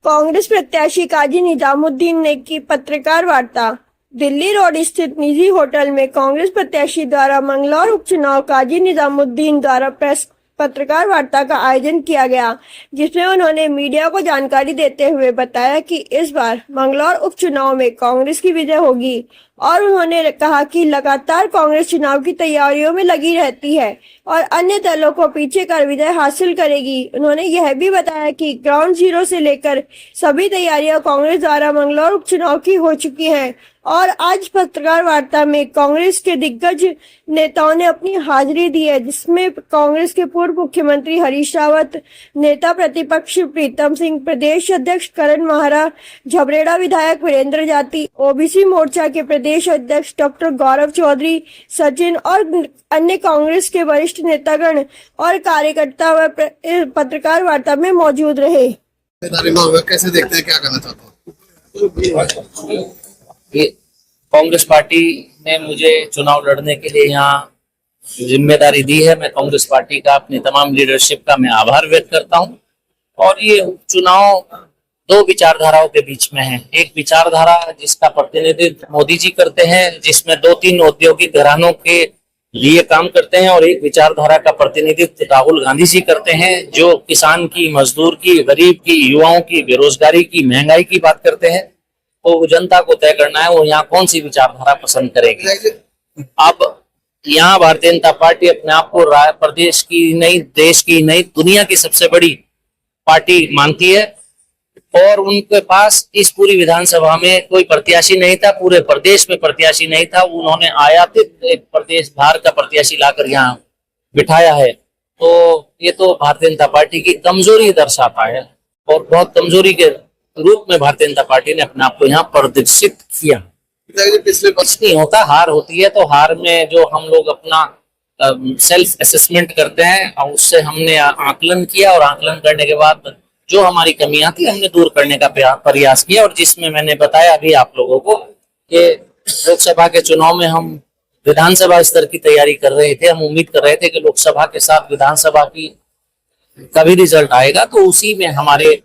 कांग्रेस प्रत्याशी काजी निजामुद्दीन ने की पत्रकार वार्ता। दिल्ली रोड स्थित निजी होटल में कांग्रेस प्रत्याशी द्वारा मंगलौर उपचुनाव काजी निजामुद्दीन द्वारा पत्रकार वार्ता का आयोजन किया गया, जिसमें उन्होंने मीडिया को जानकारी देते हुए बताया कि इस बार मंगलौर उपचुनाव में कांग्रेस की विजय होगी और उन्होंने कहा कि लगातार कांग्रेस चुनाव की तैयारियों में लगी रहती है और अन्य दलों को पीछे कर विजय हासिल करेगी। उन्होंने यह भी बताया कि ग्राउंड जीरो से लेकर सभी तैयारियां कांग्रेस द्वारा मंगलौर उपचुनाव की हो चुकी हैं और आज पत्रकार वार्ता में कांग्रेस के दिग्गज नेताओं ने अपनी हाजिरी दी है, जिसमें कांग्रेस के पूर्व मुख्यमंत्री हरीश रावत, नेता प्रतिपक्ष प्रीतम सिंह, प्रदेश अध्यक्ष करण माहरा, झबरेड़ा विधायक वीरेंद्र जाती, ओबीसी मोर्चा के प्रदेश अध्यक्ष डॉक्टर गौरव चौधरी, सचिन और अन्य कांग्रेस के वरिष्ठ नेतागण और कार्यकर्ता व पत्रकार वार्ता में मौजूद रहे। कैसे देखते हैं, क्या करना चाहते हो? कांग्रेस पार्टी ने मुझे चुनाव लड़ने के लिए यहाँ जिम्मेदारी दी है। मैं कांग्रेस पार्टी का, अपनी तमाम लीडरशिप का मैं आभार व्यक्त करता हूँ। और ये चुनाव दो विचारधाराओं के बीच में है। एक विचारधारा जिसका प्रतिनिधित्व मोदी जी करते हैं, जिसमें 2-3 औद्योगिक घरानों के लिए काम करते हैं, और एक विचारधारा का प्रतिनिधित्व राहुल गांधी जी करते हैं, जो किसान की, मजदूर की, गरीब की, युवाओं की, बेरोजगारी की, महंगाई की बात करते हैं। तो जनता को तय करना है वो यहाँ कौन सी विचारधारा पसंद करेगी। अब यहाँ भारतीय जनता पार्टी अपने आप को प्रदेश की नहीं, देश की नहीं, दुनिया की सबसे बड़ी पार्टी मानती है और उनके पास इस पूरी विधानसभा में कोई प्रत्याशी नहीं था, पूरे प्रदेश में प्रत्याशी नहीं था। उन्होंने आयातित एक प्रदेश बाहर का प्रत्याशी लाकर यहाँ बिठाया है। तो ये तो भारतीय जनता पार्टी की कमजोरी दर्शाता है और बहुत कमजोरी के रूप में भारतीय जनता पार्टी ने अपने आप को यहाँ प्रदर्शित किया। पिछले कुछ नहीं होता, हार होती है तो हार में जो हम लोग अपना सेल्फ असेसमेंट करते हैं और उससे हमने आकलन किया और आकलन करने के बाद जो हमारी कमियां थी हमने दूर करने का प्रयास किया। और जिसमें मैंने बताया अभी आप लोगों को कि लोकसभा के चुनाव में हम विधानसभा स्तर की तैयारी कर रहे थे। हम उम्मीद कर रहे थे कि लोकसभा के साथ विधानसभा की का भी रिजल्ट आएगा, तो उसी में हमारे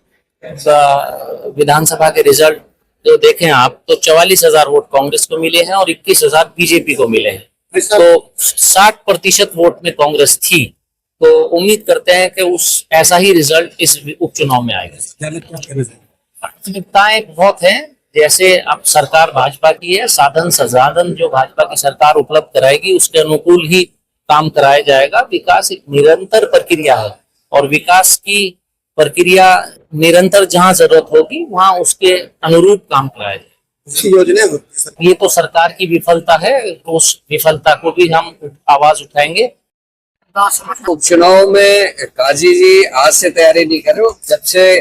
विधानसभा के रिजल्ट जो देखें आप तो 44,000 वोट कांग्रेस को मिले हैं और 21,000 बीजेपी को मिले हैं। तो 60% वोट में कांग्रेस थी। तो उम्मीद करते हैं कि उस ऐसा ही रिजल्ट इस उपचुनाव में आएगा। प्राथमिकताएं बहुत हैं, जैसे अब सरकार भाजपा की है, साधन संसाधन जो भाजपा की सरकार उपलब्ध कराएगी उसके अनुकूल ही काम कराया जाएगा। विकास एक निरंतर प्रक्रिया है और विकास की प्रक्रिया निरंतर जहां जरूरत होगी वहां उसके अनुरूप काम कराया जाए। योजना ये तो सरकार की विफलता है, उस विफलता को भी हम आवाज उठाएंगे। उपचुनाव में काजी जी आज से तैयारी नहीं कर रहे हो, जब से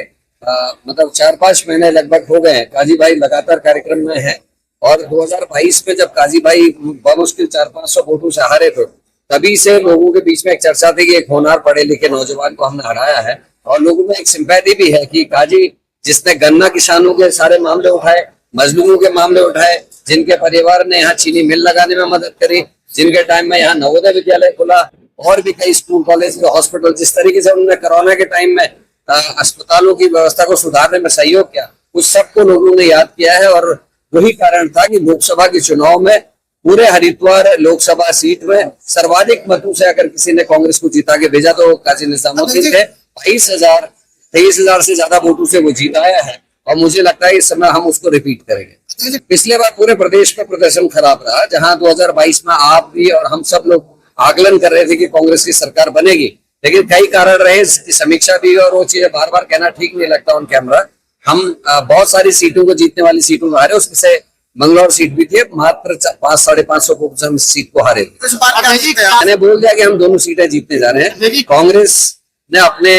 मतलब 4-5 महीने लगभग हो गए हैं काजी भाई लगातार कार्यक्रम में है। और 2022 में जब काजी भाई बमुश्किल 400-500 वोटों से हारे थे, तभी से लोगों के बीच में एक चर्चा थी कि एक होनहार पढ़े लिखे नौजवान को हमने हराया है। और लोगों में एक सिंपैथी भी है कि काजी जिसने गन्ना किसानों के सारे मामले उठाए, मजदूरों के मामले उठाए, जिनके परिवार ने यहाँ चीनी मिल लगाने में मदद करी, जिनके टाइम में यहाँ नवोदय विद्यालय खुला और भी कई स्कूल, कॉलेज, हॉस्पिटल, जिस तरीके से उन्होंने कोरोना के टाइम में अस्पतालों की व्यवस्था को सुधारने में सहयोग किया, उस सबको लोगों ने याद किया है। और वही कारण था कि लोकसभा के चुनाव में पूरे हरिद्वार लोकसभा सीट में सर्वाधिक मतों से अगर किसी ने कांग्रेस को जीता के भेजा तो काजी निजामुद्दीन थे। 23,000 से ज्यादा वोटों से वो जीत आया है और मुझे लगता है इस समय हम उसको रिपीट करेंगे। पिछले बार पूरे प्रदेश में प्रदर्शन खराब रहा, जहां 2022 में आप भी और हम सब लोग आकलन कर रहे थे कि कांग्रेस की सरकार बनेगी, लेकिन कई कारण रहे, समीक्षा भी, और वो चीजें बार बार कहना ठीक नहीं लगता ऑन कैमरा। हम बहुत सारी सीटों को, जीतने वाली सीटों को हारे, उसमें से मंगलौर सीट भी थी, मात्र 500-550 को हम सीट को हारे। मैंने बोल दिया कि हम दोनों सीटें जीतने जा रहे हैं। कांग्रेस ने अपने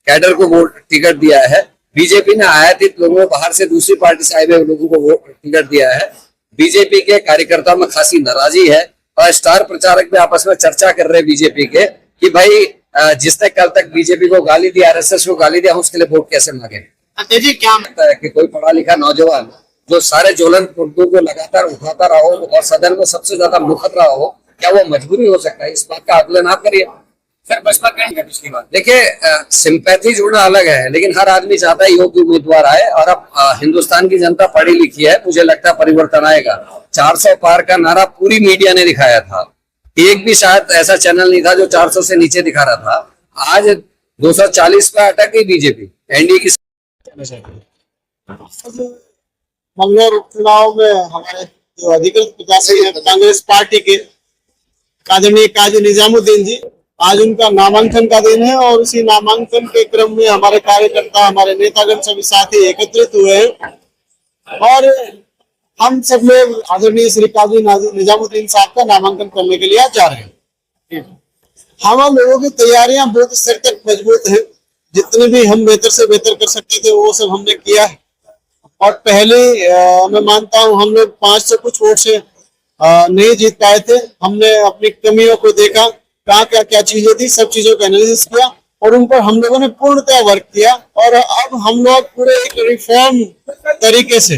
कैडर को वोट टिकट दिया है, बीजेपी ने आयातित लोगों, बाहर से दूसरी पार्टी से आए हुए लोगों को वोट टिकट दिया है। बीजेपी के कार्यकर्ताओं में खासी नाराजगी है और स्टार प्रचारक भी आपस में चर्चा कर रहे हैं बीजेपी के कि भाई जिसने कल तक बीजेपी को गाली दी, आरएसएस को गाली दिया, उसके लिए वोट कैसे मांगे। जी क्या लगता है कि कोई पढ़ा लिखा नौजवान जो सारे ज्वलंत मुद्दों को लगातार उठाता रहा हो और सदन में सबसे ज्यादा मुखर रहा हो, क्या वो मजबूरी हो सकता है? इस बात का आकलन आप करिए। सर बसपा कहेंगे पिछली बार। देखिए, सिंपैथी जोड़ना अलग है, लेकिन हर आदमी चाहता है योग्य उम्मीदवार आए। और अब हिंदुस्तान की जनता पढ़ी लिखी है, मुझे लगता है परिवर्तन आएगा। 400 पार का नारा पूरी मीडिया ने दिखाया था, एक भी शायद ऐसा चैनल नहीं था जो 400 से नीचे दिखा रहा था। आज 240 पे अटक गई बीजेपी, एनडीए की। मंगलौर उपचुनाव में हमारे जो अधिकृत प्रत्याशी हैं कांग्रेस पार्टी के आदरणीय काजी निजामुद्दीन जी, आज उनका नामांकन का दिन है और उसी नामांकन के क्रम में हमारे कार्यकर्ता, हमारे नेतागण, सभी साथी एकत्रित हुए हैं और हम सब लोग आदरणीय श्री काजी निजामुद्दीन साहब का नामांकन करने के लिए जा रहे हैं। हम लोगों की तैयारियां बहुत स्तर तक मजबूत हैं, जितने भी हम बेहतर से बेहतर कर सकते थे वो सब हमने किया है। और पहले मैं मानता हूं हम लोग 5 से कुछ वोट से नहीं जीत पाए थे। हमने अपनी कमियों को देखा, कहाँ क्या क्या चीजें थी, सब चीजों का एनालिसिस किया और उन पर हम लोगों ने पूर्णतः वर्क किया। और अब हम लोग पूरे एक रिफॉर्म तरीके से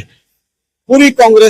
पूरी कांग्रेस